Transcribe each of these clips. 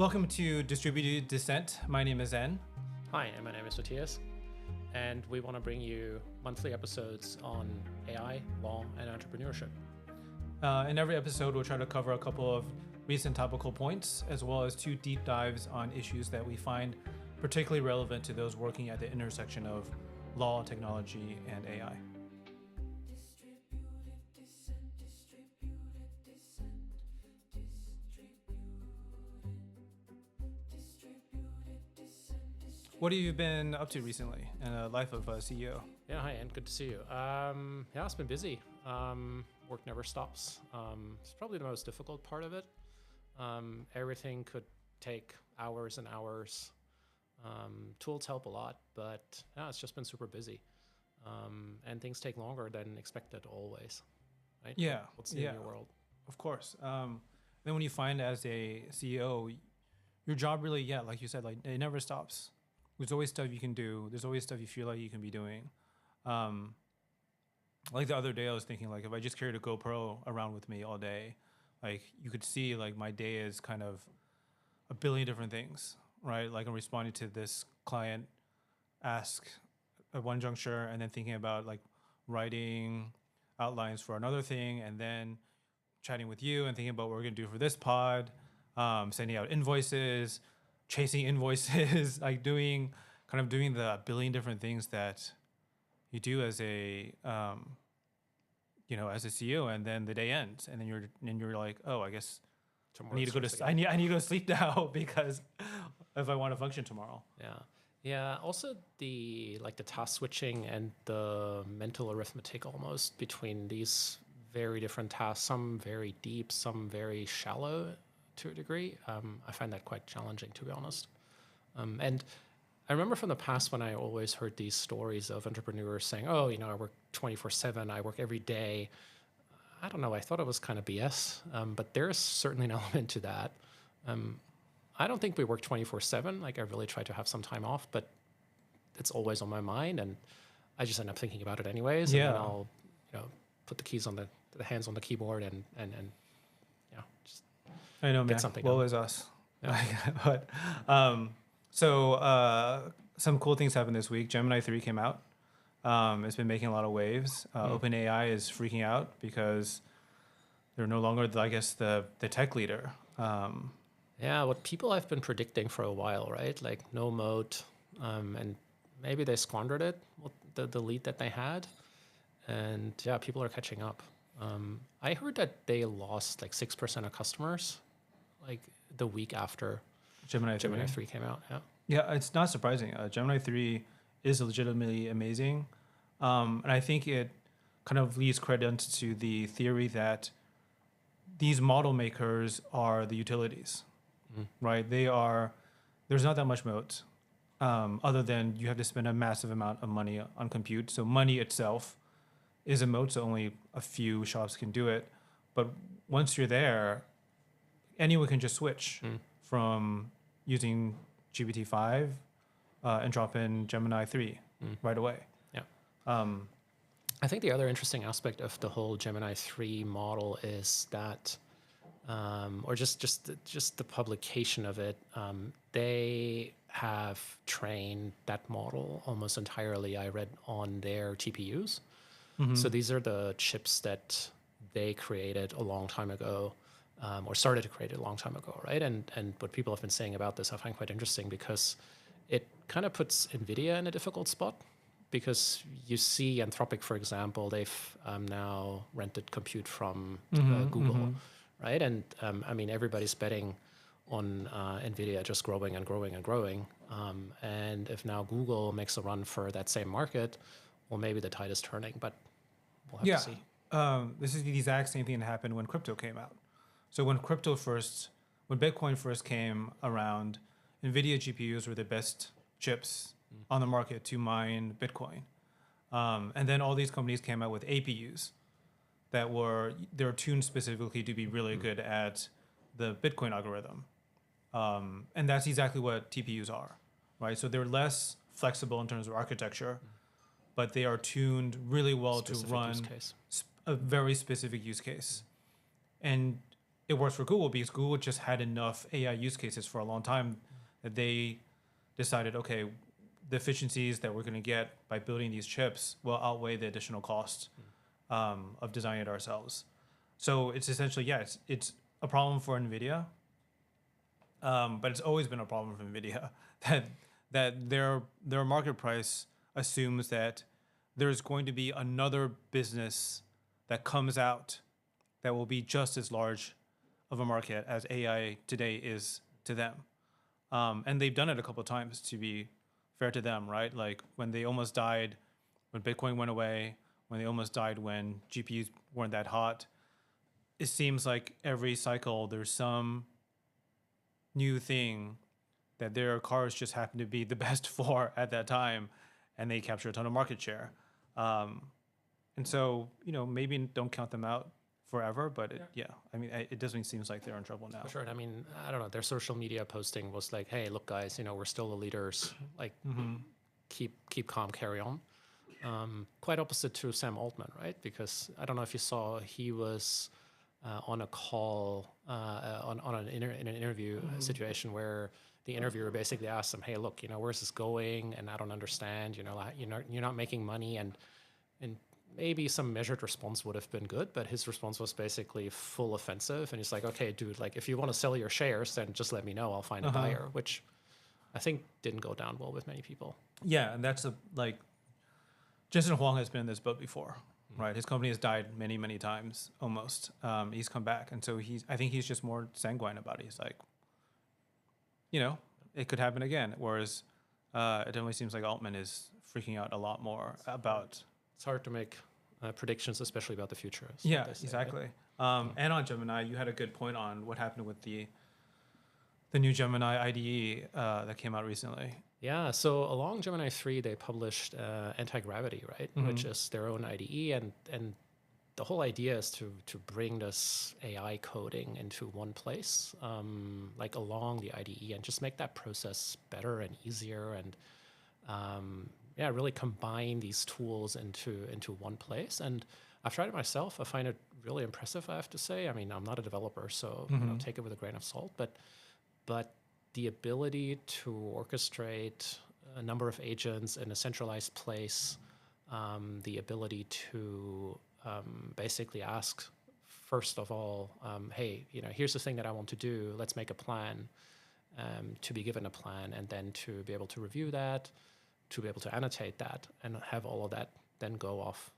Welcome to Distributed Dissent. My name is Zen. Hi, and my name is Matthias, and we want to bring you monthly episodes on AI, law, and entrepreneurship. In every episode, we'll try to cover a couple of recent topical points, as well as 2 deep dives on issues that we find particularly relevant to those working at the intersection of law, technology, and AI. What have you been up to recently in the life of a CEO? Yeah, hi, and good to see you. It's been busy. Work never stops. It's probably the most difficult part of it. Everything could take hours and hours. Tools help a lot, but yeah, it's just been super busy. And things take longer than expected always, right? Yeah. What's new in your world? Of course. Then when you find as a CEO, your job really, like you said, like it never stops. There's always stuff you can do. There's always stuff you feel like you can be doing. Like the other day, I was thinking, like, if I just carried a GoPro around with me all day, like you could see, like my day is kind of a billion different things, right? Like I'm responding to this client ask at one juncture, and then thinking about like writing outlines for another thing, and then chatting with you and thinking about what we're gonna do for this pod, sending out invoices, chasing invoices, like doing the billion different things that you do as a as a CEO, and then the day ends, and then you're like, oh, I guess I need to go to I need to go to sleep now because if I want to function tomorrow. Yeah. Also the task switching and the mental arithmetic almost between these very different tasks, some very deep, some very shallow to a degree. I find that quite challenging, to be honest. And I remember from the past when I always heard these stories of entrepreneurs saying, oh, I work 24/7, I work every day. I don't know, I thought it was kind of BS, but there's certainly an element to that. I don't think we work 24/7. Like I really try to have some time off, but it's always on my mind, and I just end up thinking about it anyways. Yeah. And then I'll, put the keys on the hands on the keyboard and just I know, get man. something Woe done. is us. Yeah. But some cool things happened this week. Gemini 3 came out. It's been making a lot of waves. OpenAI is freaking out because they're no longer, the tech leader. Yeah, what people have been predicting for a while, right? Like no moat, and maybe they squandered it, the lead that they had. And yeah, people are catching up. I heard that they lost like 6% of customers, like the week after Gemini 3 came out. Yeah. Yeah, it's not surprising. Gemini 3 is legitimately amazing. And I think it kind of leads credence to the theory that these model makers are the utilities, right? There's not that much moat, other than you have to spend a massive amount of money on compute. So money itself is a moat, so only a few shops can do it. But once you're there, anyone can just switch from using GPT-5 and drop in Gemini 3 right away. Yeah. I think the other interesting aspect of the whole Gemini 3 model is that, or just the publication of it, they have trained that model almost entirely, I read, on their TPUs. So these are the chips that they created a long time ago, or started to create a long time ago, right? And what people have been saying about this I find quite interesting, because it kind of puts Nvidia in a difficult spot, because you see Anthropic, for example, they've now rented compute from Google, right? And everybody's betting on Nvidia just growing and growing and growing. And if now Google makes a run for that same market, well, maybe the tide is turning, but we'll have to see. This is the exact same thing that happened when crypto came out. So when Bitcoin first came around, Nvidia GPUs were the best chips on the market to mine Bitcoin. And then all these companies came out with APUs they're tuned specifically to be really good at the Bitcoin algorithm. And that's exactly what TPUs are, right? So they're less flexible in terms of architecture, but they are tuned really well to run a very specific use case. And it works for Google because Google just had enough AI use cases for a long time that they decided, okay, the efficiencies that we're going to get by building these chips will outweigh the additional cost of designing it ourselves. So it's essentially, yeah, it's a problem for Nvidia, but it's always been a problem for Nvidia that their market price assumes that there's going to be another business that comes out that will be just as large of a market as AI today is to them. And they've done it a couple of times, to be fair to them, right? Like when they almost died, when Bitcoin went away, when they almost died when GPUs weren't that hot. It seems like every cycle there's some new thing that their cars just happen to be the best for at that time, and they capture a ton of market share. And so, maybe don't count them out forever, but I mean, it definitely seems like they're in trouble now. For sure. I mean, I don't know. Their social media posting was like, "Hey, look, guys, we're still the leaders. Like, keep calm, carry on." Quite opposite to Sam Altman, right? Because I don't know if you saw, he was on a call in an interview situation where the interviewer basically asked him, "Hey, look, where's this going? And I don't understand. You're not making money." And maybe some measured response would have been good, but his response was basically full offensive. And he's like, "Okay, dude, like if you want to sell your shares, then just let me know. I'll find a buyer," which I think didn't go down well with many people. Yeah, and that's Jensen Huang has been in this boat before, right? His company has died many, many times almost. He's come back, and so I think he's just more sanguine about it. He's like, it could happen again. Whereas it definitely seems like Altman is freaking out a lot more about. It's hard to make predictions, especially about the future. Yeah, exactly. Right? And on Gemini, you had a good point on what happened with the new Gemini IDE that came out recently. Yeah, so along Gemini 3, they published Anti-Gravity, right? Which is their own IDE, and the whole idea is to bring this AI coding into one place, like along the IDE, and just make that process better and easier, and really combine these tools into one place. And I've tried it myself. I find it really impressive, I have to say. I mean, I'm not a developer, so take it with a grain of salt, but the ability to orchestrate a number of agents in a centralized place, the ability to basically ask, first of all, hey, here's the thing that I want to do. Let's make a plan, to be given a plan, and then to be able to review that, to be able to annotate that, and have all of that then go off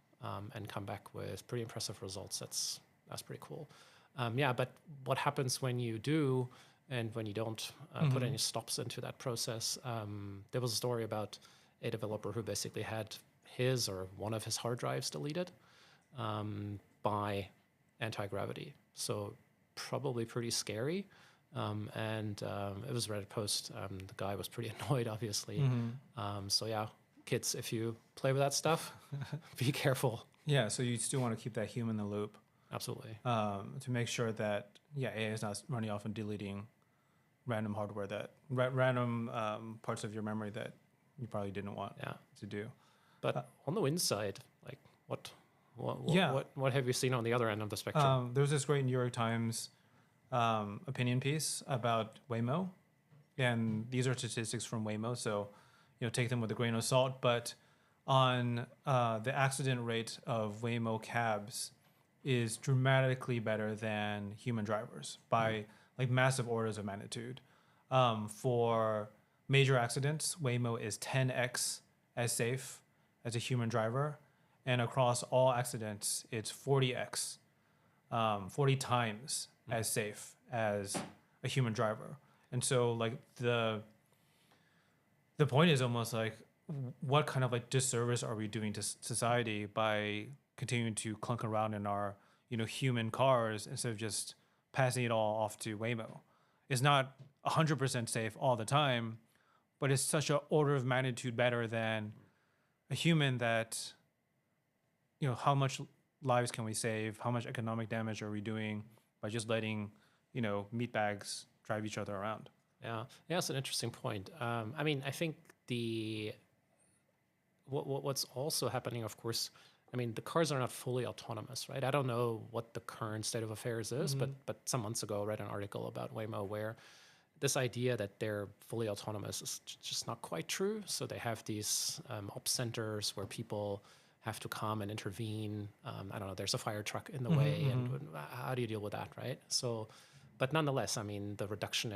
and come back with pretty impressive results. That's pretty cool. But what happens when you do and when you don't put any stops into that process? There was a story about a developer who basically had his or one of his hard drives deleted by anti-gravity. So probably pretty scary. And it was a Reddit post. The guy was pretty annoyed, obviously. So yeah, kids, if you play with that stuff, be careful. Yeah, so you still want to keep that human in the loop. Absolutely. To make sure that, AI is not running off and deleting random hardware random parts of your memory that you probably didn't want to do. But on the win side, like what have you seen on the other end of the spectrum? There was this great New York Times opinion piece about Waymo, and these are statistics from Waymo, so take them with a grain of salt. But on the accident rate of Waymo cabs is dramatically better than human drivers by massive orders of magnitude. For major accidents, Waymo is 10x as safe as a human driver, and across all accidents, it's 40x, 40 times as safe as a human driver. And so the point is almost like, what kind of disservice are we doing to society by continuing to clunk around in our human cars instead of just passing it all off to Waymo? It's not 100% safe all the time, but it's such an order of magnitude better than a human that, how much lives can we save? How much economic damage are we doing by just letting, meat bags drive each other around? Yeah, it's an interesting point. I mean, I think what's also happening, of course, I mean, the cars are not fully autonomous, right? I don't know what the current state of affairs is, but some months ago I read an article about Waymo where this idea that they're fully autonomous is just not quite true. So they have these op centers where people have to come and intervene. I don't know, there's a fire truck in the way, and how do you deal with that, right? So, but nonetheless, I mean, the reduction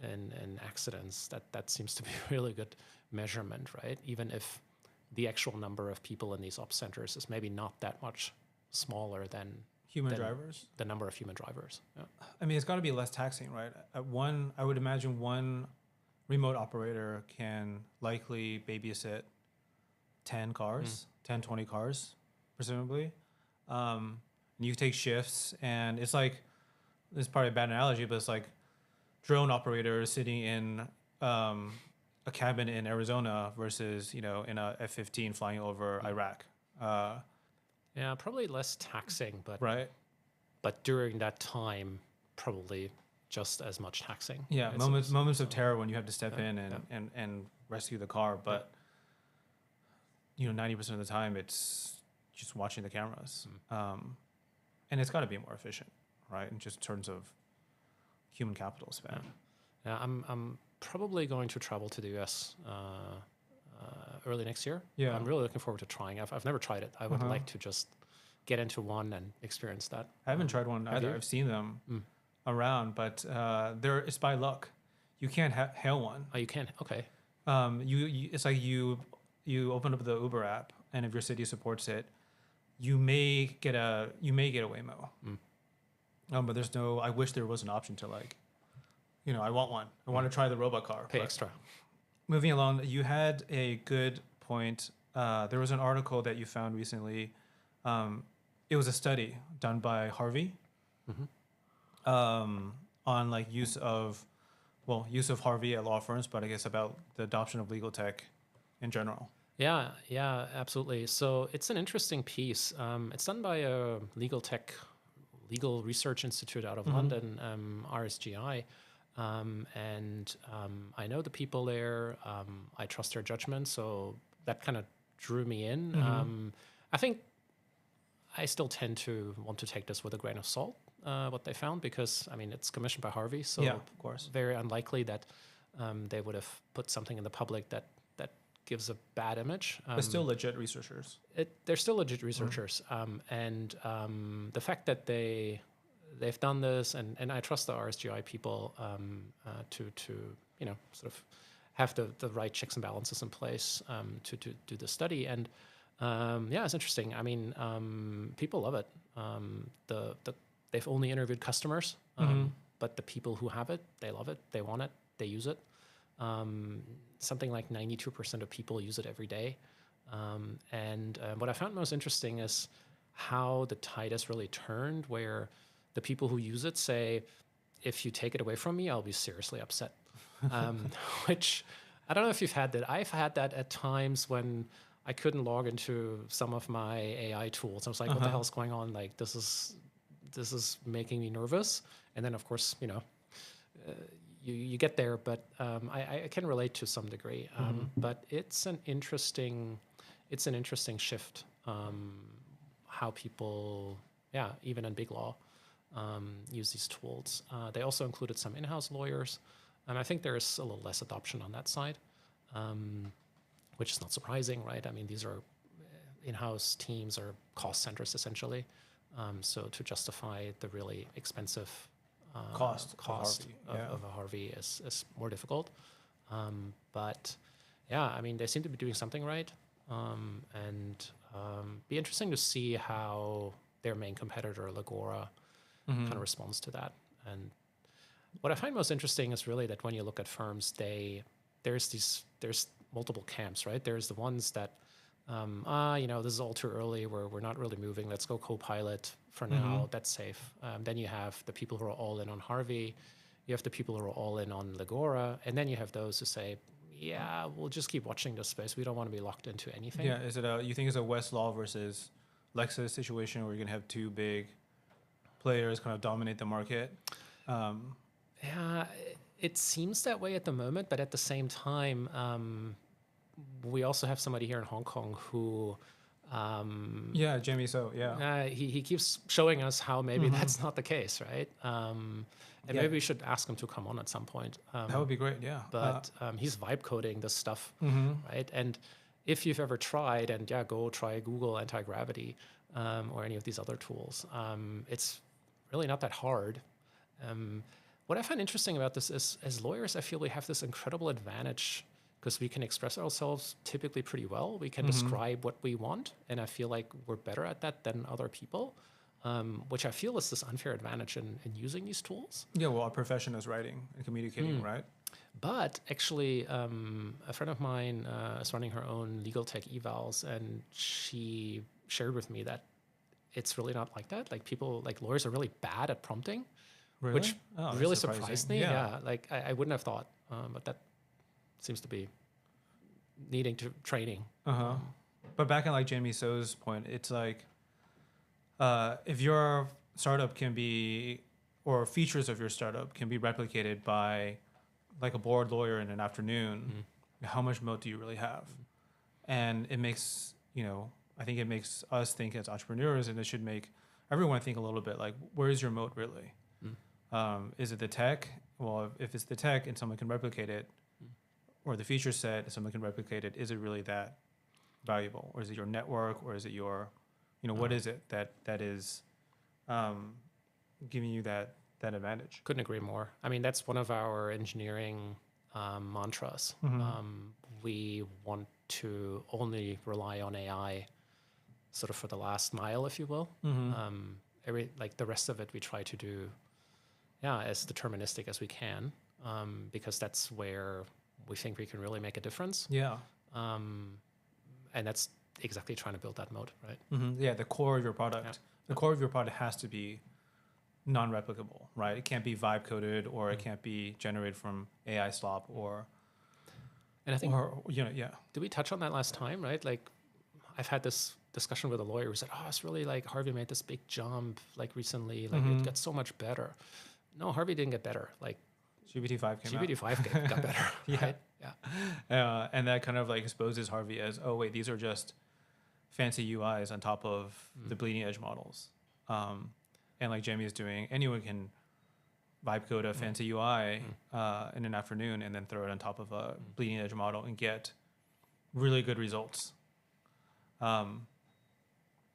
in accidents, that seems to be a really good measurement, right? Even if the actual number of people in these op centers is maybe not that much smaller than Human drivers? the number of human drivers. Yeah. I mean, it's got to be less taxing, right? I would imagine one remote operator can likely babysit 10 cars, 10, 20 cars, presumably. And you take shifts, and it's like, this is probably a bad analogy, but it's like drone operators sitting in a cabin in Arizona versus, in a F-15 flying over Iraq. Yeah, probably less taxing, but Right? but during that time, probably just as much taxing. Yeah, it moments seems. of terror when you have to step in and rescue the car, but 90% of the time it's just watching the cameras, and it's got to be more efficient, right? In just terms of human capital span. Yeah, I'm probably going to travel to the US early next year. Yeah. I'm really looking forward to trying. I've never tried it. I would like to just get into one and experience that. I haven't tried one either. you? I've seen them around, but it's by luck. You can't hail one. Oh, you can? Okay. It's like you open up the Uber app, and if your city supports it, you may get a Waymo. But there's no. I wish there was an option to I want one. I want to try the robot car. Pay but extra. Moving along, you had a good point. There was an article that you found recently. It was a study done by Harvey on use of Harvey at law firms, but I guess about the adoption of legal tech in general. Yeah, absolutely. So it's an interesting piece. It's done by a legal research institute out of London, RSGI. And I know the people there. I trust their judgment, so that kind of drew me in. I think I still tend to want to take this with a grain of salt, what they found, because I mean it's commissioned by Harvey, so Yeah, of course. very unlikely that they would have put something in the public that gives a bad image. But still legit researchers. They're still legit researchers, and the fact that they've done this, and I trust the RSGI people to sort of have the right checks and balances in place to do the study. And it's interesting. I mean, people love it. They've only interviewed customers, but the people who have it, they love it, they want it, they use it. Something like 92% of people use it every day. And what I found most interesting is how the tide has really turned, where the people who use it say, if you take it away from me, I'll be seriously upset. Which, I don't know if you've had that. I've had that at times when I couldn't log into some of my AI tools. I was like, what the hell is going on? Like, this is making me nervous. And then, of course, you get there, but I can relate to some degree. But it's an interesting shift, how people, even in big law, use these tools. They also included some in-house lawyers, and I think there is a little less adoption on that side, which is not surprising, right? I mean, these are in-house teams or cost centers essentially. So to justify the really expensive cost of a Harvey is more difficult. But I mean, they seem to be doing something right, and be interesting to see how their main competitor, Legora, kind of responds to that. And what I find most interesting is really that when you look at firms, there's multiple camps, right? There's the ones that, this is all too early. We're not really moving. Let's go Copilot for now. That's safe. Then you have the people who are all in on Harvey. You have the people who are all in on Legora. And then you have those who say, yeah, we'll just keep watching this space. We don't want to be locked into anything. Yeah, you think it's a Westlaw versus Lexus situation where you're going to have two big players kind of dominate the market? It seems that way at the moment, but at the same time, we also have somebody here in Hong Kong who Yeah, Jamie. So yeah, He keeps showing us how maybe that's not the case, right? And Yeah. maybe we should ask him to come on at some point. that would be great. Yeah. But he's vibe coding this stuff, Mhm. right? And if you've ever tried, and yeah, go try Google anti-gravity or any of these other tools. It's really not that hard. What I find interesting about this is, as lawyers, I feel we have this incredible advantage because we can express ourselves typically pretty well. We can describe what we want, and I feel like we're better at that than other people, which I feel is this unfair advantage in using these tools. Yeah. Well, our profession is writing and communicating, right? But actually, a friend of mine is running her own legal tech evals, and she shared with me that it's really not like that. Like people, like lawyers, are really bad at prompting, Really? which Oh, that's really surprising. surprised me. Yeah, like I wouldn't have thought, but that seems to be needing to training. But back in like Jamie So's point, it's like if your startup can be, or features of your startup can be replicated by like a bored lawyer in an afternoon, how much moat do you really have? And it makes, I think it makes us think as entrepreneurs, and it should make everyone think a little bit like, where is your moat really? Is it the tech? Well, if it's the tech and someone can replicate it, or the feature set, someone can replicate it, is it really that valuable? Or is it your network? Or is it your, what is it that is giving you that advantage? Couldn't agree more. I mean, that's one of our engineering mantras. We want to only rely on AI sort of for the last mile, if you will. Like the rest of it, we try to do, as deterministic as we can, because that's where we think we can really make a difference. Yeah. And that's exactly trying to build that moat, right? Yeah, the core of your product. The core of your product has to be non-replicable, right? It can't be vibe coded, or it can't be generated from AI slop, or. And I think, yeah. Did we touch on that last time, right? Like, I've had this discussion with a lawyer who said, "Oh, it's really like Harvey made this big jump like recently, like it got so much better." No, Harvey didn't get better. Like GPT-5 came out. GPT-5 got better. Right? Yeah. And that kind of like exposes Harvey as, oh wait, these are just fancy UIs on top of the bleeding edge models. And like Jamie is doing, anyone can vibe code a fancy UI in an afternoon and then throw it on top of a bleeding edge model and get really good results.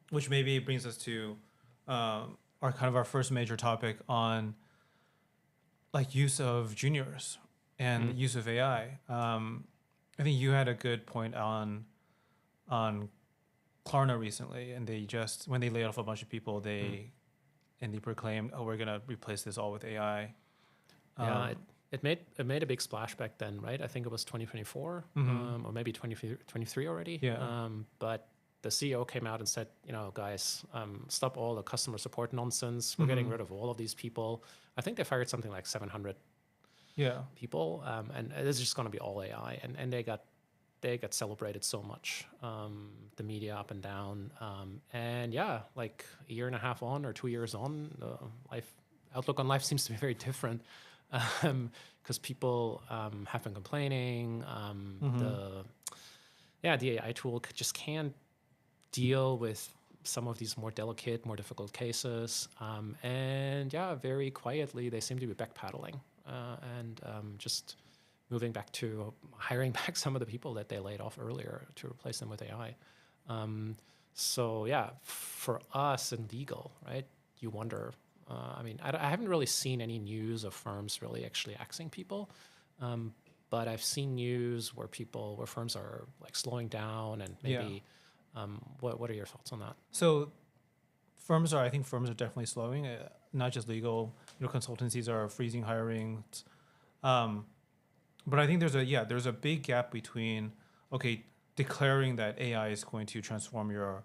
Which maybe brings us to our first major topic on like use of juniors and the use of AI. I think you had a good point on Klarna recently, and they just, when they laid off a bunch of people, they proclaimed, "Oh, we're gonna replace this all with AI." It made a big splash back then, right? I think it was 2024 or maybe 2023 already. Yeah. But the CEO came out and said, guys, stop all the customer support nonsense. We're getting rid of all of these people. I think they fired something like 700 people, and it's just going to be all AI. And they got celebrated so much, the media up and down. And like a year and a half on or 2 years on, the outlook on life seems to be very different, because people have been complaining. The AI tool just can't deal with some of these more delicate, more difficult cases. And very quietly, they seem to be backpedaling and just moving back to hiring back some of the people that they laid off earlier to replace them with AI. For us in legal, right, you wonder, I haven't really seen any news of firms really actually axing people. But I've seen news where firms are like slowing down and maybe, what are your thoughts on that? So I think firms are definitely slowing, not just legal, consultancies are freezing hiring. But I think there's a big gap between, declaring that AI is going to transform your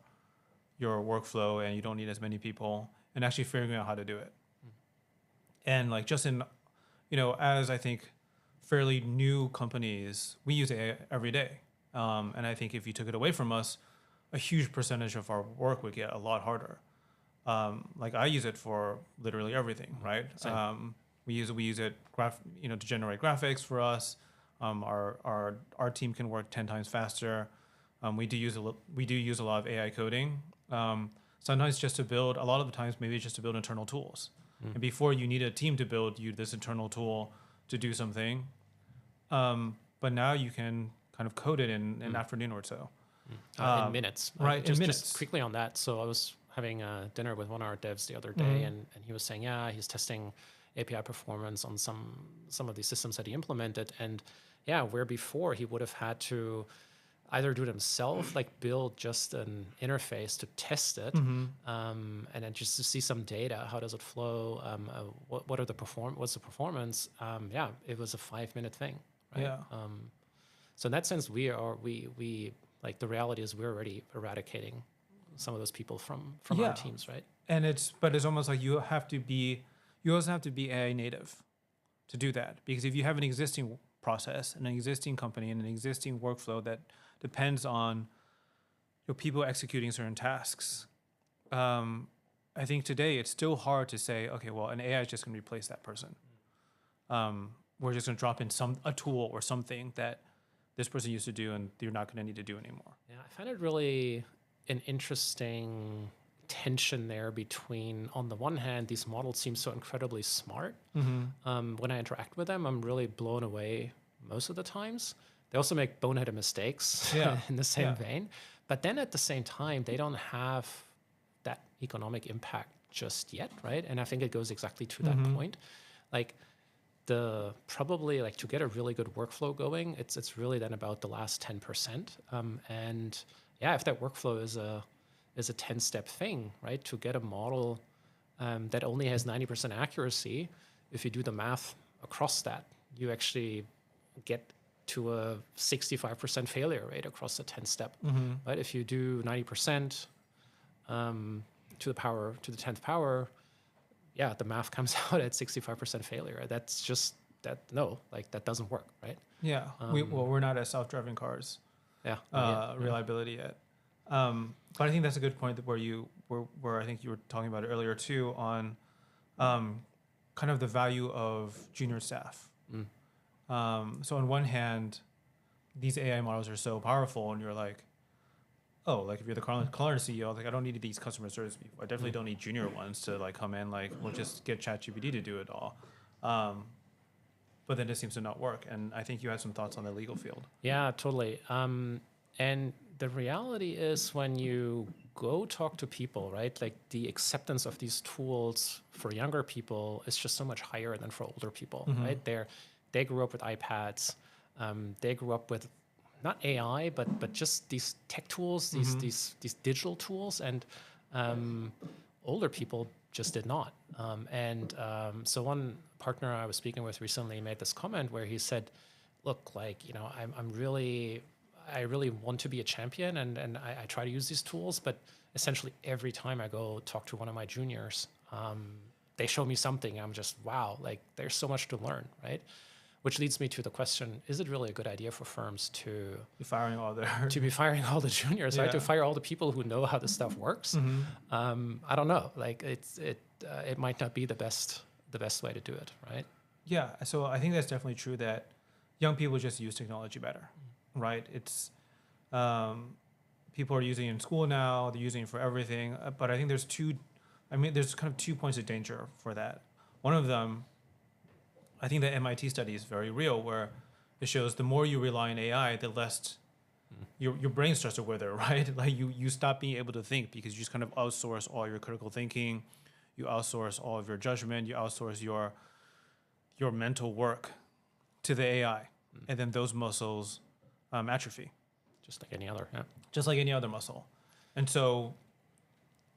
workflow and you don't need as many people, and actually figuring out how to do it. And like just in, as I think fairly new companies, we use AI every day. And I think if you took it away from us, a huge percentage of our work would get a lot harder. Like I use it for literally everything, right? We use it to generate graphics for us. Our team can work 10 times faster. We do use a lot of AI coding. Sometimes just to build. A lot of the times, maybe just to build internal tools. And before you need a team to build you this internal tool to do something. But now you can kind of code it in an afternoon or so. In minutes. Right, in minutes. Just quickly on that. So I was having dinner with one of our devs the other day, and he was saying, yeah, he's testing API performance on some of these systems that he implemented. And yeah, where before he would have had to either do it himself, like build just an interface to test it, and then just to see some data. How does it flow? What are the what's the performance? Yeah, it was a 5-minute thing. Right? Yeah. So in that sense, we like the reality is we're already eradicating some of those people from our teams, right? And it's almost like you also have to be AI native to do that, because if you have an existing process and an existing company and an existing workflow that depends on your people executing certain tasks, I think today it's still hard to say, okay, well, an AI is just going to replace that person. We're just going to drop in a tool or something that this person used to do and you're not going to need to do anymore. Yeah, I find it really an interesting tension there between, on the one hand, these models seem so incredibly smart. When I interact with them, I'm really blown away most of the times. They also make boneheaded mistakes in the same vein. But then at the same time, they don't have that economic impact just yet, right? And I think it goes exactly to that point. Like probably like to get a really good workflow going, it's really then about the last 10%. And yeah, if that workflow is a 10-step thing, right? To get a model that only has 90% accuracy, if you do the math across that, you actually get to a 65% failure rate across the 10-step. Right? If you do 90% to the 10th power, yeah, the math comes out at 65% failure. That's just that doesn't work, right? Yeah, we're not at self-driving cars. Reliability yet. But I think that's a good point where I think you were talking about it earlier too, on kind of the value of junior staff. So on one hand, these AI models are so powerful, and you're like, oh, like if you're the Klarna CEO, like I don't need these customer service people. I definitely don't need junior ones to like come in, like we'll just get ChatGPT to do it all. But then it seems to not work. And I think you had some thoughts on the legal field. Yeah, totally. And the reality is when you go talk to people, right? Like the acceptance of these tools for younger people is just so much higher than for older people, right? They grew up with iPads. They grew up with not AI, but just these tech tools, these digital tools, and older people just did not. So one partner I was speaking with recently made this comment where he said, "Look, like I really want to be a champion, and I try to use these tools, but essentially every time I go talk to one of my juniors, they show me something. I'm just wow, like there's so much to learn, right?" Which leads me to the question: is it really a good idea for firms to be firing all the juniors, right? To fire all the people who know how this stuff works? I don't know. Like it might not be the best way to do it, right? Yeah. So I think that's definitely true that young people just use technology better, right? It's people are using it in school now. They're using it for everything. But I think there's kind of 2 points of danger for that. One of them, I think the MIT study is very real, where it shows the more you rely on AI, the less your brain starts to wither, right? Like you stop being able to think because you just kind of outsource all your critical thinking, you outsource all of your judgment, you outsource your mental work to the AI, and then those muscles atrophy. Just like any other, yeah. Just like any other muscle. And so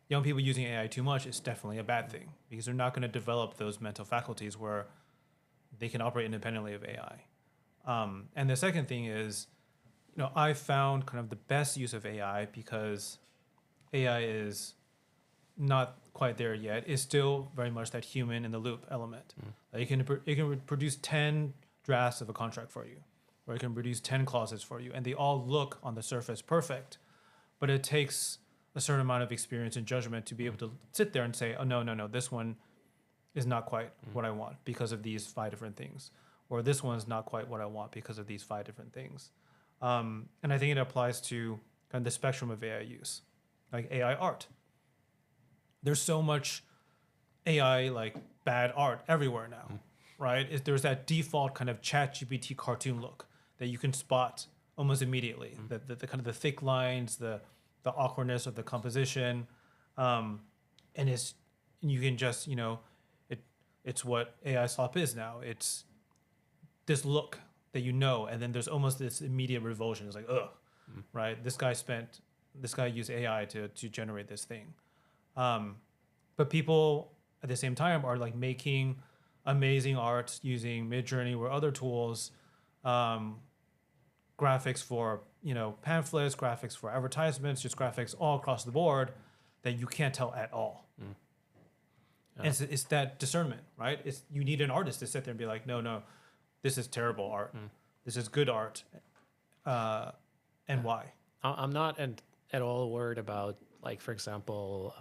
young people using AI too much is definitely a bad thing, because they're not going to develop those mental faculties where they can operate independently of AI. And the second thing is, I found kind of the best use of AI, because AI is not quite there yet, is still very much that human in the loop element. Like it can produce 10 drafts of a contract for you, or it can produce 10 clauses for you, and they all look on the surface perfect, but it takes a certain amount of experience and judgment to be able to sit there and say, oh, no, this one is not quite what I want because of these 5 different things, or this one's not quite what I want because of these 5 different things. And I think it applies to kind of the spectrum of AI use, like AI art. There's so much AI like bad art everywhere now, right? There's that default kind of ChatGPT cartoon look that you can spot almost immediately. The kind of the thick lines, the awkwardness of the composition, and you can just it's what AI slop is now. It's this look that and then there's almost this immediate revulsion. It's like ugh, right? This guy used AI to generate this thing, but people at the same time are like making amazing art using Midjourney or other tools, graphics for pamphlets, graphics for advertisements, just graphics all across the board that you can't tell at all. And it's that discernment, right? You need an artist to sit there and be like, no, this is terrible art, this is good art, and why? I'm not at all worried about, like, for example,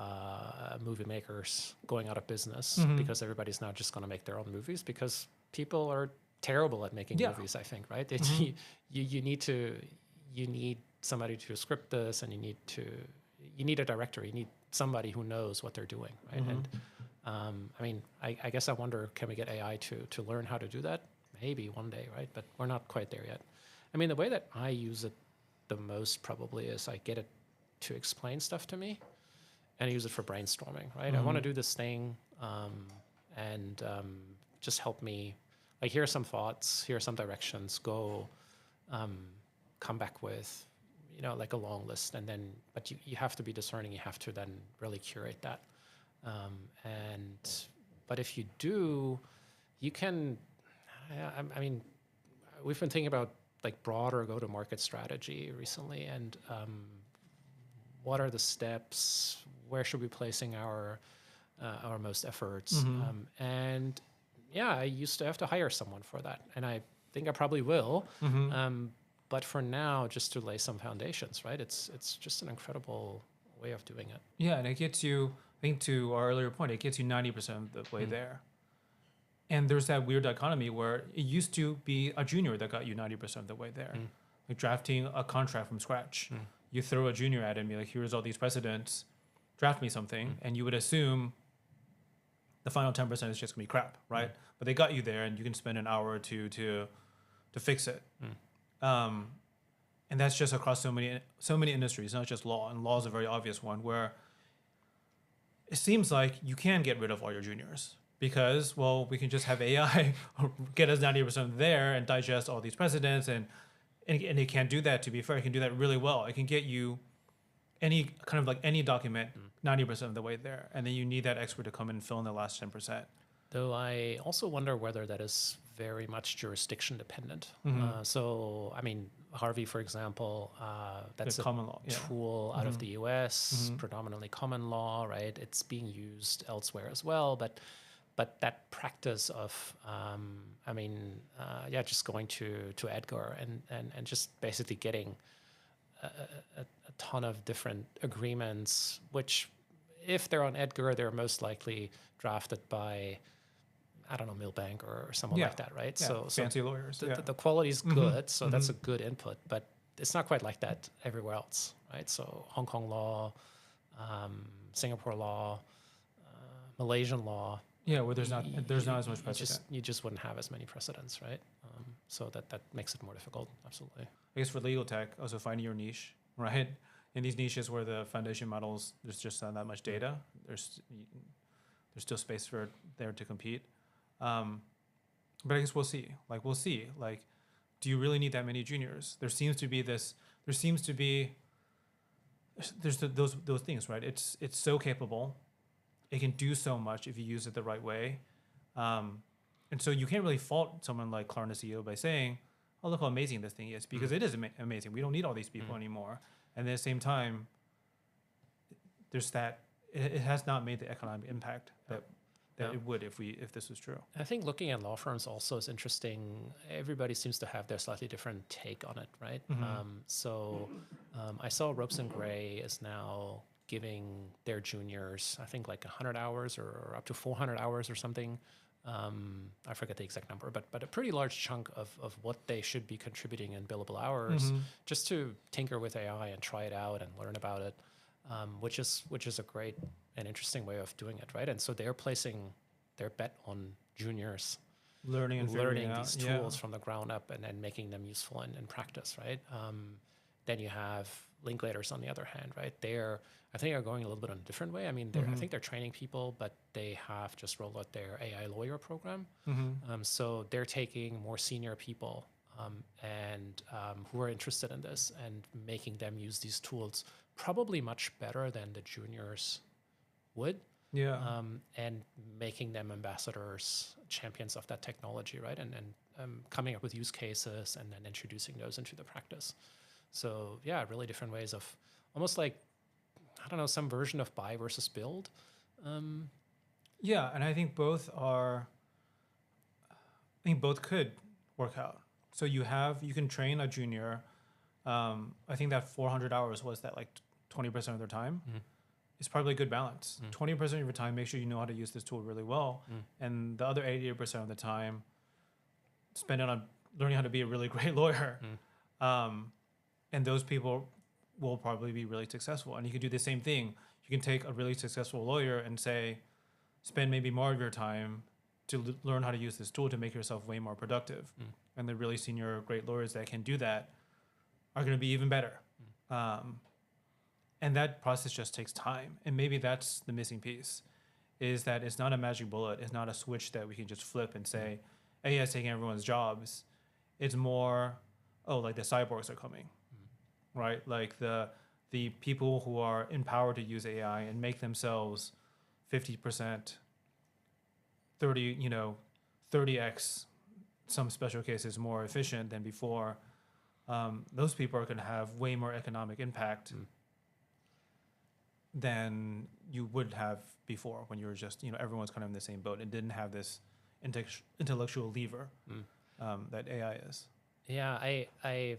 movie makers going out of business because everybody's now just going to make their own movies because people are terrible at making movies. I think, right? You need somebody to script this, and you need a director. You need somebody who knows what they're doing, right? And I mean, I guess I wonder, can we get AI to learn how to do that? Maybe one day, right? But we're not quite there yet. I mean, the way that I use it the most probably is I get it to explain stuff to me, and I use it for brainstorming, right? I want to do this thing, and just help me, like, here are some thoughts, here are some directions, go, come back with, like a long list, and then, but you have to be discerning, you have to then really curate that. But if you do, you can, I mean, we've been thinking about like broader go-to-market strategy recently, and what are the steps? Where should we be placing our most efforts? And yeah, I used to have to hire someone for that, and I think I probably will. But for now, just to lay some foundations, right? It's just an incredible way of doing it. Yeah, and it gets you, I think to our earlier point, it gets you 90% of the way there. And there's that weird dichotomy where it used to be a junior that got you 90% of the way there. Like drafting a contract from scratch. You throw a junior at it and be like, here's all these precedents, draft me something. And you would assume the final 10% is just gonna be crap, right? But they got you there, and you can spend an hour or two to fix it. And that's just across so many industries, not just law. And law is a very obvious one where it seems like you can get rid of all your juniors because, well, we can just have AI get us 90% there and digest all these precedents, and it can do that. To be fair, it can do that really well. It can get you any document 90% of the way there, and then you need that expert to come in and fill in the last 10%. Though I also wonder whether that is very much jurisdiction dependent. So, I mean, Harvey, for example, that's a common law tool out of the US, predominantly common law, right? It's being used elsewhere as well, but that practice of, just going to Edgar and just basically getting a ton of different agreements, which, if they're on Edgar, they're most likely drafted by, I don't know, Milbank or someone like that, right? Yeah, so fancy lawyers. The quality is good, so that's a good input, but it's not quite like that everywhere else, right? So Hong Kong law, Singapore law, Malaysian law. Yeah, where there's not as much precedent. You just wouldn't have as many precedents, right? So that makes it more difficult, absolutely. I guess for legal tech, also finding your niche, right? In these niches where the foundation models, there's just not that much data. There's still space for there to compete. But I guess we'll see. Like, do you really need that many juniors? There's those things, right? It's so capable. It can do so much if you use it the right way. And so you can't really fault someone like Klarna CEO by saying, oh, look how amazing this thing is, because it is amazing. We don't need all these people anymore. And at the same time, there's that, it has not made the economic impact that it would if this was true. I think looking at law firms also is interesting. Everybody seems to have their slightly different take on it, right? I saw Ropes and Gray is now giving their juniors, I think, like 100 hours or up to 400 hours or something I forget the exact number, but a pretty large chunk of what they should be contributing in billable hours just to tinker with AI and try it out and learn about it, which is a great and interesting way of doing it, right? And so they're placing their bet on juniors Learning and figuring learning it out. these tools from the ground up and then making them useful in practice, right? Then you have Linklaters on the other hand, right? I think are going a little bit on a different way. I mean, I think they're training people, but they have just rolled out their AI lawyer program. So they're taking more senior people and who are interested in this and making them use these tools probably much better than the juniors would. Yeah. And making them ambassadors, champions of that technology, right? And coming up with use cases and then introducing those into the practice. So yeah, really different ways of almost like, I don't know, some version of buy versus build. Yeah, and I think both could work out. So you can train a junior. I think that 400 hours was that like 20% of their time. It's probably a good balance. 20% of your time, make sure you know how to use this tool really well. And the other 80% of the time, spend it on learning how to be a really great lawyer. And those people will probably be really successful. And you can do the same thing. You can take a really successful lawyer and say, spend maybe more of your time to learn how to use this tool to make yourself way more productive. And the really senior great lawyers that can do that are going to be even better. And that process just takes time. And maybe that's the missing piece, is that it's not a magic bullet. It's not a switch that we can just flip and say, AI is taking everyone's jobs. It's more, like the cyborgs are coming, right? Like the people who are empowered to use AI and make themselves 50%, 30x, some special cases more efficient than before. Those people are going to have way more economic impact than you would have before when you were just, everyone's kind of in the same boat and didn't have this intellectual lever that AI is. Yeah, I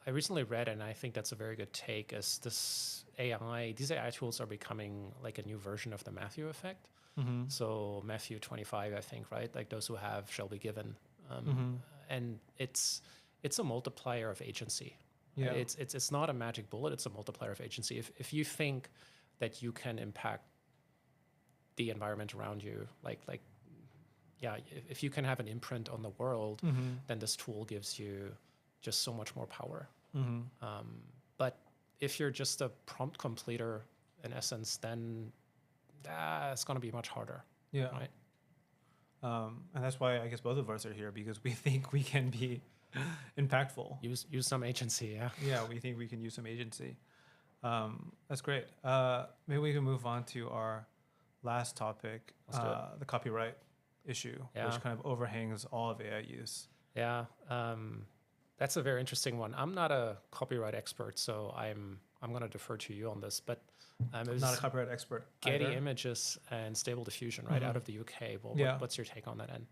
recently read, and I think that's a very good take, is these AI tools are becoming like a new version of the Matthew effect. So Matthew 25, I think, right? Like those who have shall be given. And it's a multiplier of agency. Yeah. It's not a magic bullet, it's a multiplier of agency. If you think that you can impact the environment around you, if you can have an imprint on the world, then this tool gives you just so much more power. But if you're just a prompt completer, in essence, then it's going to be much harder. Yeah. Right. And that's why I guess both of us are here, because we think we can be impactful. Use some agency. Yeah. Yeah, we think we can use some agency. That's great. Maybe we can move on to our last topic, the copyright issue, which kind of overhangs all of AI use. Yeah, that's a very interesting one. I'm not a copyright expert, so I'm going to defer to you on this. But I'm not a copyright expert. Getty either. Images and Stable Diffusion, right, out of the UK. Well, what's your take on that end?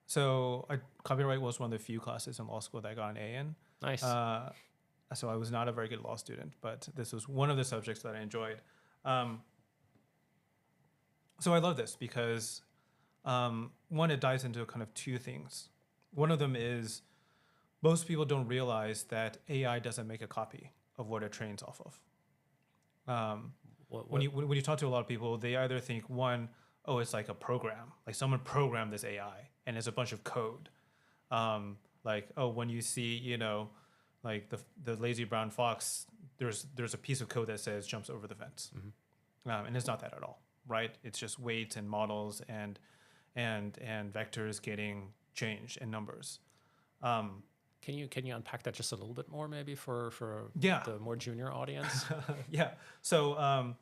So copyright was one of the few classes in law school that I got an A in. Nice. So I was not a very good law student, but this was one of the subjects that I enjoyed. So I love this because, one, it dives into kind of two things. One of them is most people don't realize that AI doesn't make a copy of what it trains off of. When you talk to a lot of people, they either think, one, it's like a program, like someone programmed this AI and it's a bunch of code. When you see, like the lazy brown fox, there's a piece of code that says jumps over the fence, and it's not that at all, right? It's just weights and models and vectors getting changed and numbers. Can you unpack that just a little bit more, maybe for the more junior audience? Yeah. So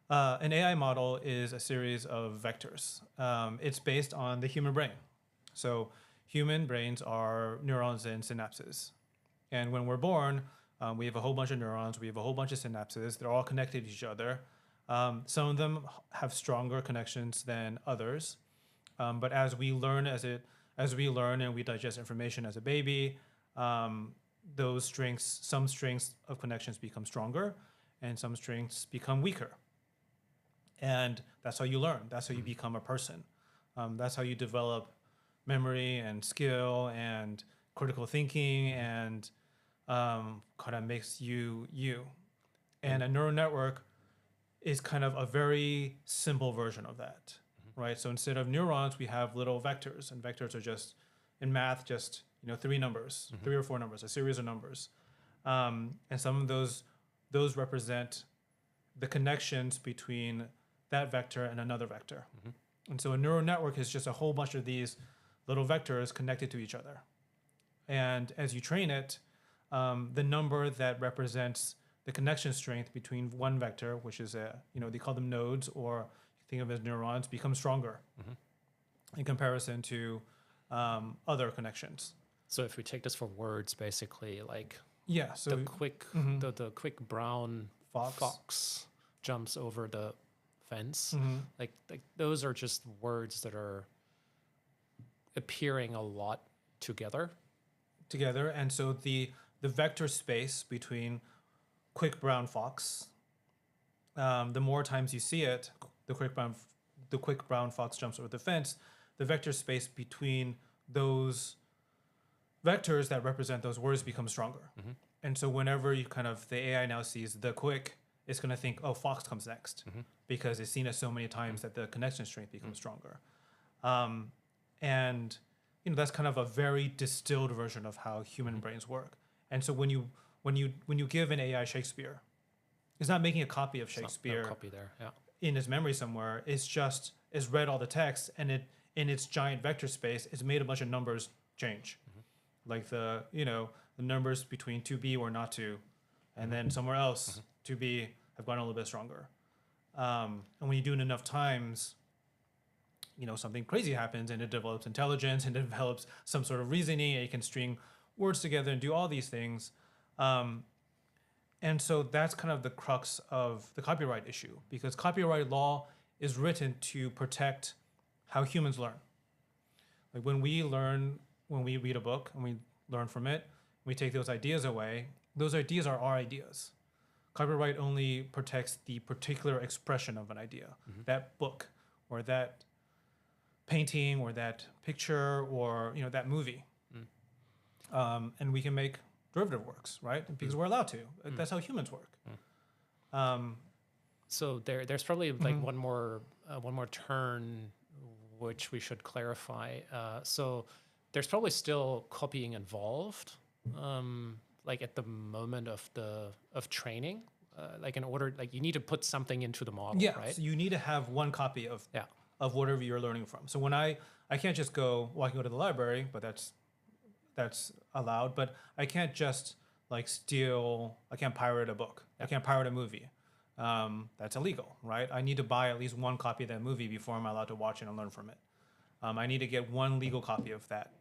an AI model is a series of vectors. It's based on the human brain. So human brains are neurons and synapses. And when we're born, we have a whole bunch of neurons. We have a whole bunch of synapses. They're all connected to each other. Some of them have stronger connections than others. But as we learn and we digest information as a baby, some strengths of connections become stronger and some strengths become weaker. And that's how you learn. That's how you become a person. That's how you develop memory and skill and critical thinking and kind of makes you you. And a neural network is kind of a very simple version of that, right? So instead of neurons, we have little vectors, and vectors are just in math, just three numbers, 3 or 4 numbers, a series of numbers, and some of those represent the connections between that vector and another vector. And so a neural network is just a whole bunch of these little vectors connected to each other. And as you train it, the number that represents the connection strength between one vector, which is they call them nodes, or you think of as neurons, becomes stronger in comparison to other connections. So if we take this for words, basically, like So the quick brown fox jumps over the fence, like those are just words that are appearing a lot together. And so the vector space between quick brown fox, the more times you see it, the quick brown fox jumps over the fence, the vector space between those vectors that represent those words becomes stronger. And so whenever the AI now sees the quick, it's going to think, oh, fox comes next, because it's seen it so many times that the connection strength becomes stronger. And that's kind of a very distilled version of how human brains work. And so when you give an AI Shakespeare, it's not making a copy of Shakespeare No copy there, yeah. in its memory somewhere. It's read all the text, and it in its giant vector space, it's made a bunch of numbers change, like the numbers between 2b or not 2, and then somewhere else 2b have gotten a little bit stronger. And when you do it enough times, something crazy happens, and it develops intelligence, and it develops some sort of reasoning, and it can string words together and do all these things. And so that's kind of the crux of the copyright issue, because copyright law is written to protect how humans learn. Like when we read a book and we learn from it, we take those ideas away, those ideas are our ideas. Copyright only protects the particular expression of an idea, that book or that painting or that picture or that movie. And we can make derivative works, right? Because we're allowed to. That's how humans work. So there's probably like one more turn which we should clarify. So there's probably still copying involved, like at the moment of training. Like in order, like you need to put something into the model, right? So you need to have one copy of whatever you're learning from. So when I can't just go, well, I can go to the library, but that's allowed, but I can't just like I can't pirate a book. I can't pirate a movie. That's illegal, right? I need to buy at least one copy of that movie before I'm allowed to watch it and learn from it. I need to get one legal copy of that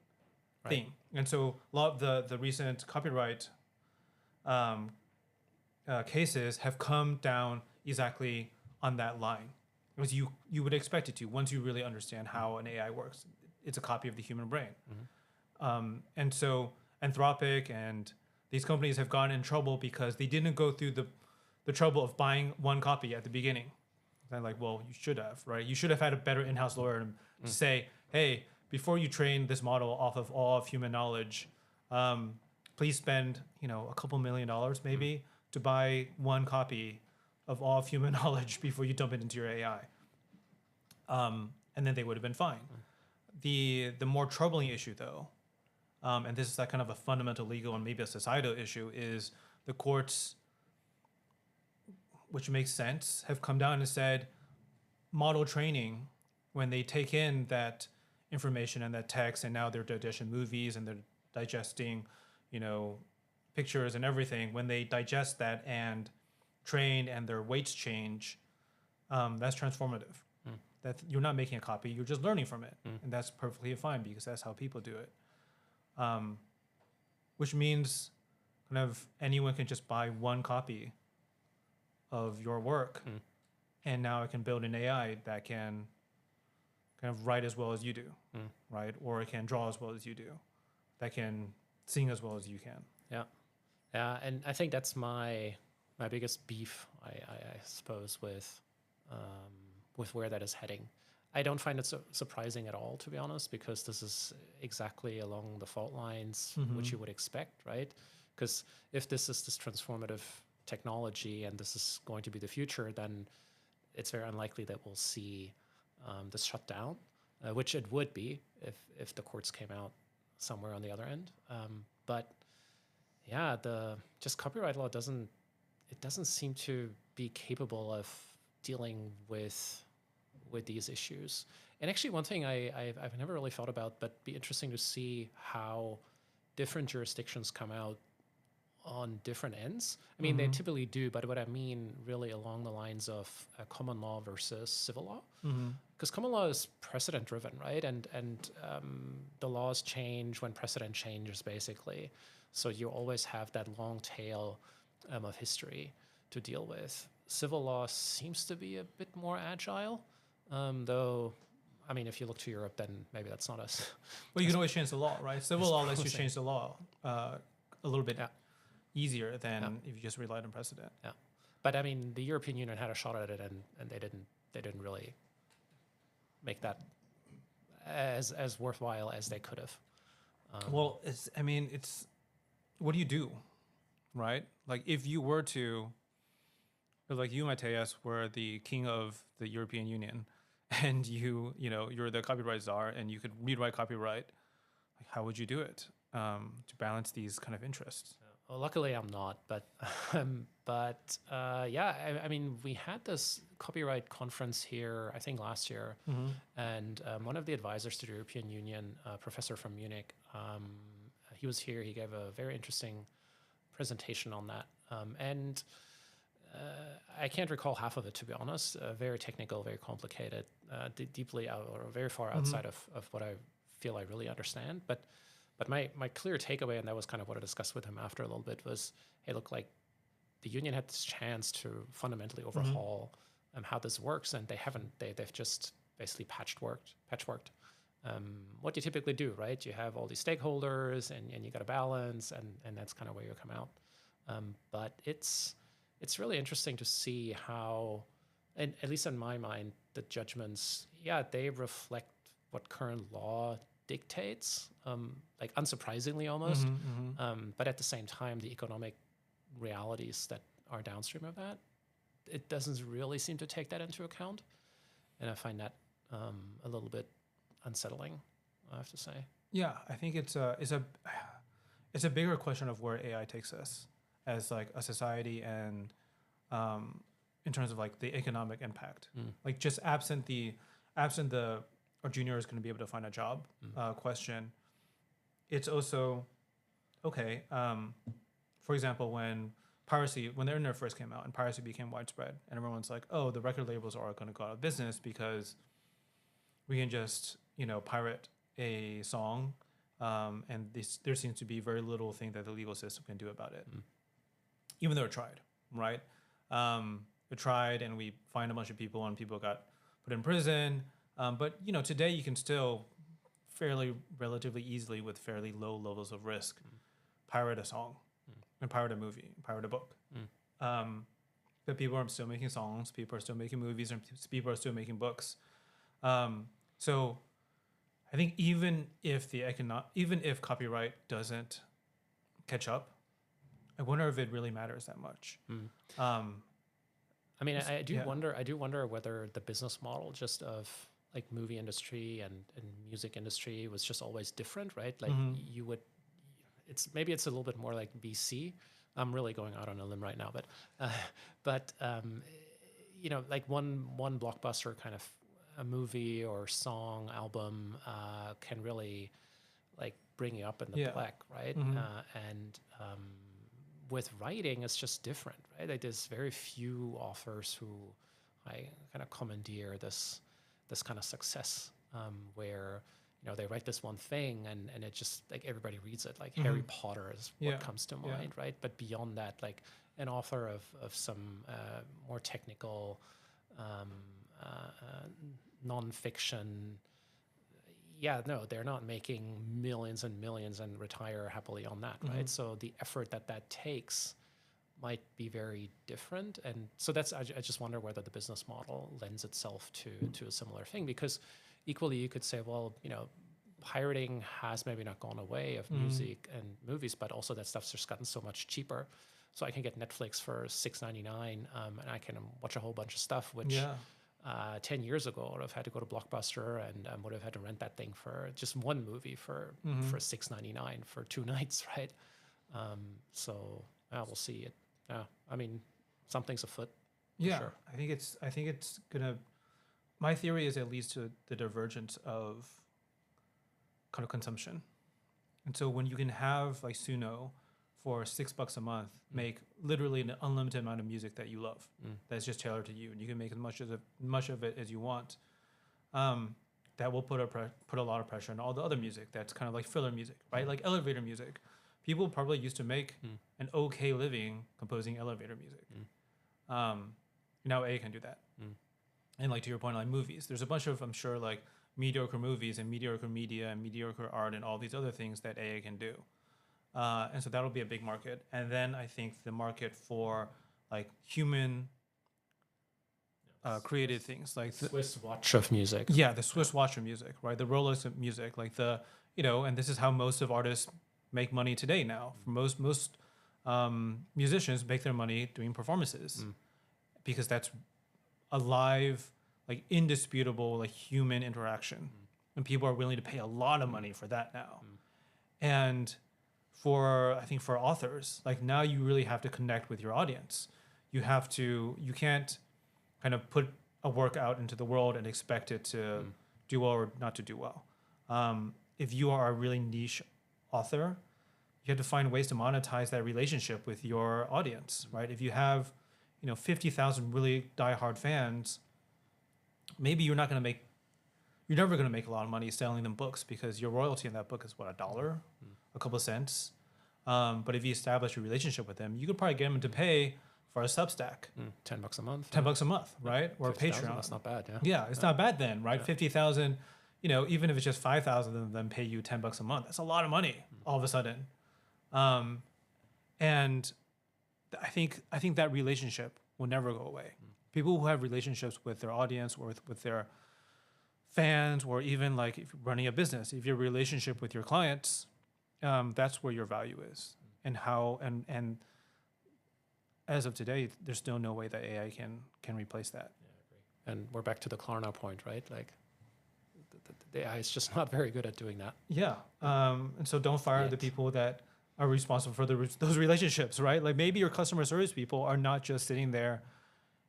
thing. And so a lot of the recent copyright cases have come down exactly on that line. Because you would expect it to, once you really understand how an AI works. It's a copy of the human brain. And so Anthropic and these companies have gotten in trouble because they didn't go through the trouble of buying one copy at the beginning. And like, well, you should have, right? You should have had a better in-house lawyer to say, hey, before you train this model off of all of human knowledge, please spend a couple $1 million maybe to buy one copy of all of human knowledge before you dump it into your AI. And then they would have been fine. The more troubling issue, though, and this is that kind of a fundamental legal and maybe a societal issue, is the courts, which makes sense, have come down and said model training, when they take in that information and that text, and now they're digesting movies and they're digesting, pictures and everything, when they digest that and train and their weights change, that's transformative. That you're not making a copy, you're just learning from it. And that's perfectly fine because that's how people do it. Which means kind of anyone can just buy one copy of your work, and now I can build an AI that can kind of write as well as you do, right? Or it can draw as well as you do, that can sing as well as you can. Yeah, and I think that's my biggest beef, I suppose, with where that is heading. I don't find it surprising at all, to be honest, because this is exactly along the fault lines which you would expect, right? Because if this is this transformative technology and this is going to be the future, then it's very unlikely that we'll see this shut down, which it would be if the courts came out somewhere on the other end. But yeah, the just copyright law doesn't seem to be capable of dealing with these issues. And actually, one thing I've never really thought about, but be interesting to see how different jurisdictions come out on different ends. I mean, they typically do, but what I mean really along the lines of common law versus civil law, because common law is precedent driven, right? And the laws change when precedent changes, basically. So you always have that long tail of history to deal with. Civil law seems to be a bit more agile, though. I mean, if you look to Europe, then maybe that's not as. Well, you can always change the law, right? Civil law lets you change the law a little bit easier than if you just relied on precedent. Yeah, but I mean, the European Union had a shot at it, and they didn't really make that as worthwhile as they could have. Well, it's what do you do, right? Like if you were to, like you, Matthias, were the king of the European Union, and you're the copyright czar, and you could rewrite copyright, like how would you do it to balance these kind of interests? Well, luckily I'm not, but yeah, I mean, we had this copyright conference here, I think last year, and one of the advisors to the European Union, a professor from Munich, he was here. He gave a very interesting presentation on that, and I can't recall half of it, to be honest. Very technical, very complicated, deeply out or very far outside of what I feel I really understand, But my clear takeaway, and that was kind of what I discussed with him after a little bit, was, hey, look, like the union had this chance to fundamentally overhaul how this works, and they haven't. They've just basically patchworked. What you typically do, right? You have all these stakeholders, and you got to balance, and that's kind of where you come out. But it's really interesting to see how, and at least in my mind, the judgments, they reflect what current law dictates, like unsurprisingly almost, but at the same time, the economic realities that are downstream of that, it doesn't really seem to take that into account, and I find that a little bit unsettling, I have to say. Yeah, I think it's a bigger question of where AI takes us as like a society, and in terms of like the economic impact, like just absent the our junior is going to be able to find a job question. It's also, okay, for example, when the internet first came out and piracy became widespread, and everyone's like, oh, the record labels are going to go out of business because we can just, pirate a song, and there seems to be very little thing that the legal system can do about it, even though it tried, right? It tried, and we fined a bunch of people, and people got put in prison. But today you can still relatively easily, with fairly low levels of risk, pirate a song, and pirate a movie, pirate a book. But people are still making songs, people are still making movies, and people are still making books. So I think even if copyright doesn't catch up, I wonder if it really matters that much. I mean, I do wonder whether the business model just of like movie industry and music industry was just always different, right? Like you would, it's a little bit more like VC. I'm really going out on a limb right now, but like one blockbuster kind of a movie or song album can really like bring you up in the black, right? And with writing, it's just different, right? Like there's very few authors who I kind of commandeer this kind of success where they write this one thing and it just like everybody reads it. Like Harry Potter is what comes to mind, right? But beyond that, like an author of some more technical nonfiction, they're not making millions and millions and retire happily on that, right? So the effort that takes might be very different. And so I just wonder whether the business model lends itself to a similar thing, because equally you could say, well, pirating has maybe not gone away of music and movies, but also that stuff's just gotten so much cheaper. So I can get Netflix for $6.99, and I can watch a whole bunch of stuff, which 10 years ago I would have had to go to Blockbuster and would have had to rent that thing for just one movie for $6.99 for 2 nights, right? So we'll see it. I mean, something's afoot. Yeah, sure. I think it's gonna. My theory is it leads to the divergence of kind of consumption, and so when you can have like Suno for $6 a month, make literally an unlimited amount of music that you love, that's just tailored to you, and you can make as much of it as you want. That will put a lot of pressure on all the other music that's kind of like filler music, right? Like elevator music. People probably used to make an okay living composing elevator music. Now AI can do that. And like to your point, like movies, there's a bunch of, I'm sure, like mediocre movies and mediocre media and mediocre art and all these other things that AI can do. And so that'll be a big market. And then I think the market for like human created things, like the Swiss watch of music. Yeah, the Swiss watch of music, right? The Rolex of music, like and this is how most of artists make money today now. For most musicians make their money doing performances, because that's a live, like indisputable, like human interaction, and people are willing to pay a lot of money for that now. And I think for authors, like now you really have to connect with your audience. You can't kind of put a work out into the world and expect it to do well or not to do well. If you are a really niche author, you have to find ways to monetize that relationship with your audience, right? If you have, 50,000 really diehard fans, maybe you're never going to make a lot of money selling them books, because your royalty on that book is what, $1, a couple of cents. But if you establish a relationship with them, you could probably get them to pay for a Substack. $10 a month. $10 a month, right? Or a Patreon. That's not bad, yeah. Yeah, it's not bad then, right? 50,000, even if it's just 5,000 of them pay you $10 a month, that's a lot of money all of a sudden. And I think that relationship will never go away. People who have relationships with their audience or with their fans, or even like if you're running a business, if your relationship with your clients, that's where your value is. And how and as of today, there's still no way that AI can replace that. Yeah, I agree. And we're back to the Klarna point, right? Like the AI is just not very good at doing that. Yeah. And so don't fire the people that are responsible for those relationships, right? Like maybe your customer service people are not just sitting there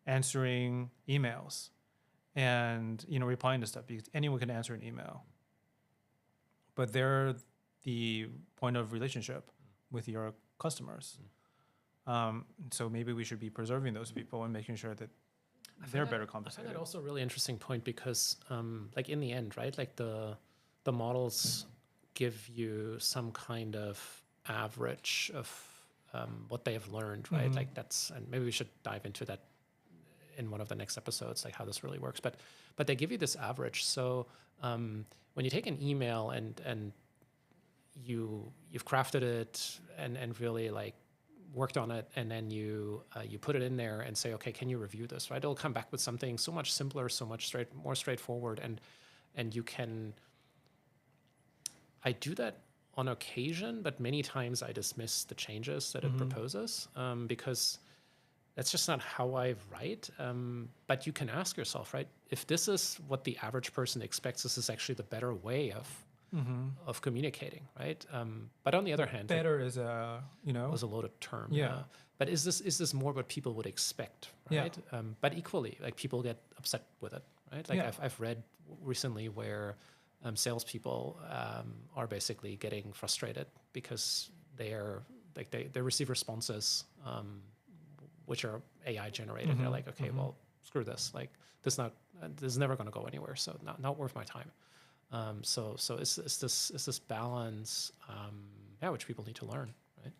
answering emails and replying to stuff, because anyone can answer an email, but they're the point of relationship with your customers. So maybe we should be preserving those people and making sure that they're better compensated. I find that also a really interesting point, because like in the end, right, like the models give you some kind of average of what they have learned, right? Like and maybe we should dive into that in one of the next episodes, like how this really works. But they give you this average. So when you take an email and you've crafted it and really like worked on it, and then you put it in there and say, okay, can you review this, right? It'll come back with something so much simpler, so much more straightforward, and you can. I do that on occasion, but many times I dismiss the changes that it proposes, because that's just not how I write. But you can ask yourself, right, if this is what the average person expects, this is actually the better way of communicating, right? But on the other hand, better is a was a loaded term. Yeah. But is this more what people would expect, right? Yeah. But equally, like people get upset with it, right? Like I've read recently where salespeople are basically getting frustrated because they receive responses which are AI generated. They're like, okay, well, screw this. Like this is never going to go anywhere. So not worth my time. So is this balance, which people need to learn, right?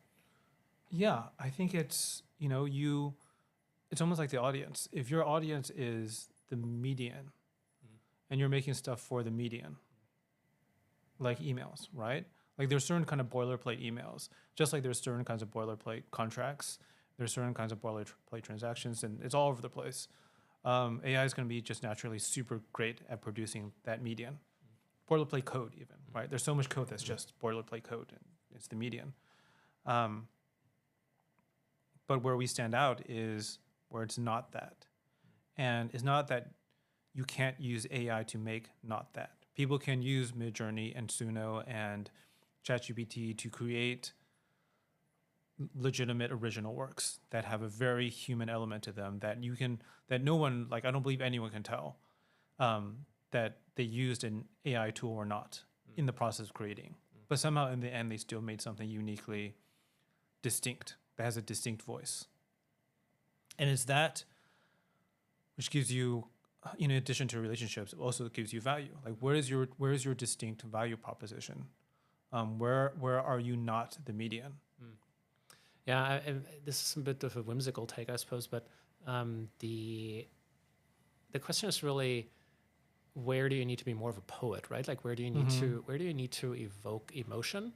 Yeah, I think it's it's almost like the audience. If your audience is the median, and you're making stuff for the median, like emails, right? Like there's certain kind of boilerplate emails, just like there's certain kinds of boilerplate contracts There's certain kinds of boilerplate transactions, and it's all over the place. AI is going to be just naturally super great at producing that median. Boilerplate code even, right? There's so much code that's just boilerplate code, and it's the median. But where we stand out is where it's not that. And it's not that you can't use AI to make not that. People can use Midjourney and Suno and ChatGPT to create legitimate original works that have a very human element to them that no one, like I don't believe anyone can tell that they used an AI tool or not in the process of creating. But somehow in the end, they still made something uniquely distinct, that has a distinct voice. And it's that which gives you, in addition to relationships, it also gives you value. Like where is your distinct value proposition? Where are you not the median? Yeah, this is a bit of a whimsical take, I suppose, but the question is really, where do you need to be more of a poet, right? Like where do you need to evoke emotion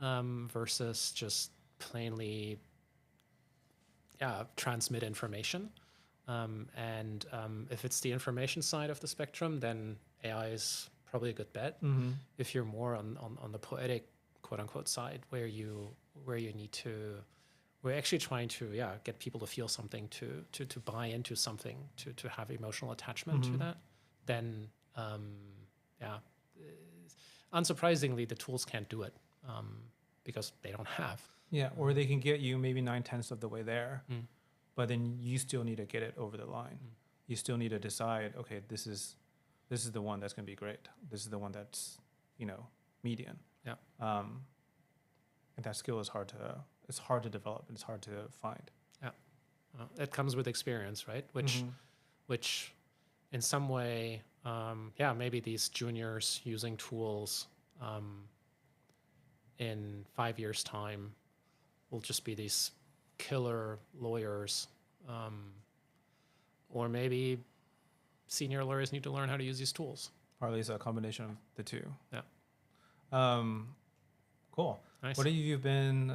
versus just plainly transmit information? And if it's the information side of the spectrum, then AI is probably a good bet. If you're more on the poetic quote unquote side, where you need to, we're actually trying to get people to feel something, to buy into something, to have emotional attachment to that, then unsurprisingly the tools can't do it because they don't have. Yeah, or they can get you maybe 9/10 of the way there, but then you still need to get it over the line. You still need to decide, okay, this is the one that's going to be great. This is the one that's, median. Yeah. And that skill is hard to develop and it's hard to find. Yeah. It comes with experience, right? Which in some way, maybe these juniors using tools in 5 years' time will just be these killer lawyers, or maybe senior lawyers need to learn how to use these tools. Or at least a combination of the two. Yeah. Cool. Nice. What have you been,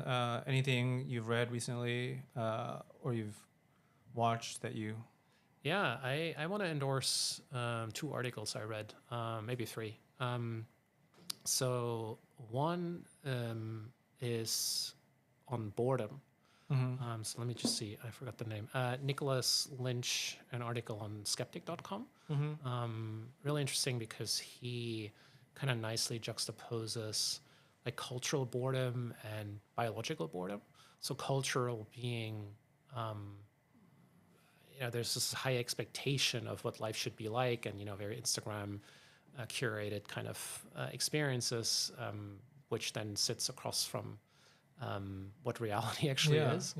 anything you've read recently or you've watched that you... Yeah, I want to endorse 2 articles I read, maybe 3. So one is on boredom. So let me just see. I forgot the name. Nicholas Lynch, an article on skeptic.com. Really interesting because he kind of nicely juxtaposes like cultural boredom and biological boredom. So cultural being, there's this high expectation of what life should be like, and very Instagram curated kind of experiences, which then sits across from what reality actually is.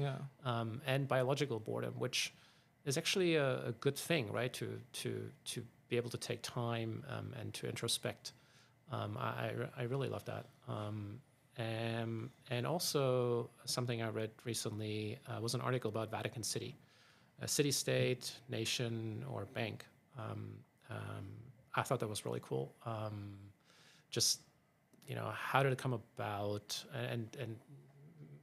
And biological boredom, which is actually a good thing, right? To be able to take time and to introspect. I really love that. And also something I read recently was an article about Vatican City, a city-state, nation, or bank. I thought that was really cool. Just, how did it come about? And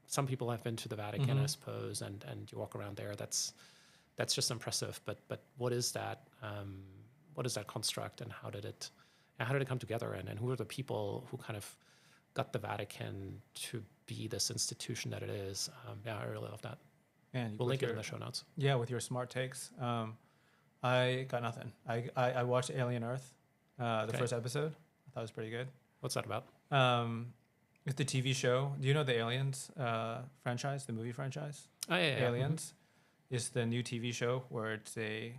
some people have been to the Vatican, I suppose, and you walk around there. That's just impressive. But what is that? What is that construct, and how did it come together? And who are the people who kind of got the Vatican to be this institution that it is? I really love that. And we'll link it in the show notes. Yeah, with your smart takes. I got nothing. I watched Alien Earth, the first episode. I thought it was pretty good. What's that about? It's the TV show. Do you know the Aliens franchise, the movie franchise? Oh, yeah. Aliens is the new TV show where it's a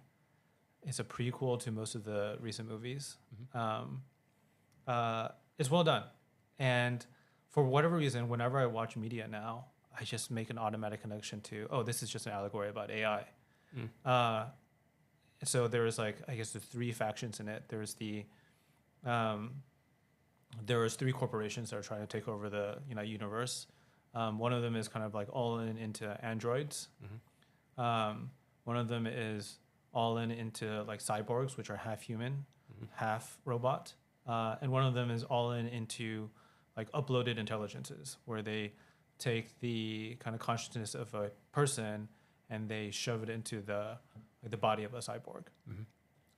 prequel to most of the recent movies. It's well done. And for whatever reason, whenever I watch media now, I just make an automatic connection to, this is just an allegory about AI. So there's I guess the 3 factions in it. There's there was 3 corporations that are trying to take over the universe. One of them is kind of all into androids. One of them is all into cyborgs, which are half human, half robot. And one of them is all into uploaded intelligences, where they take the kind of consciousness of a person and they shove it into the body of a cyborg.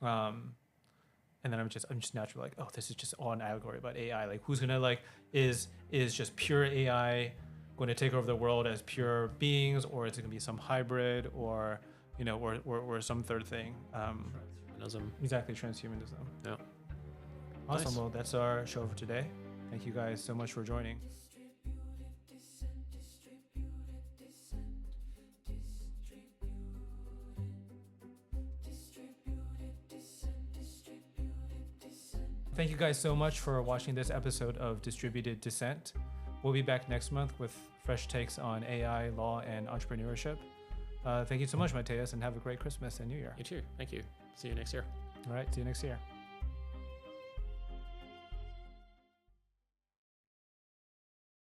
And then I'm just naturally like, oh, this is just all an allegory about AI. Like, who's gonna like is just pure AI going to take over the world as pure beings, or is it gonna be some hybrid, or or some third thing? Transhumanism. Exactly, transhumanism. Yeah. Awesome. Nice. Well, that's our show for today. Thank you guys so much for joining. Thank you guys so much for watching this episode of Distributed Dissent. We'll be back next month with fresh takes on AI, law, and entrepreneurship. Thank you so much, Mateus, and have a great Christmas and New Year. You too. Thank you. See you next year. All right, see you next year.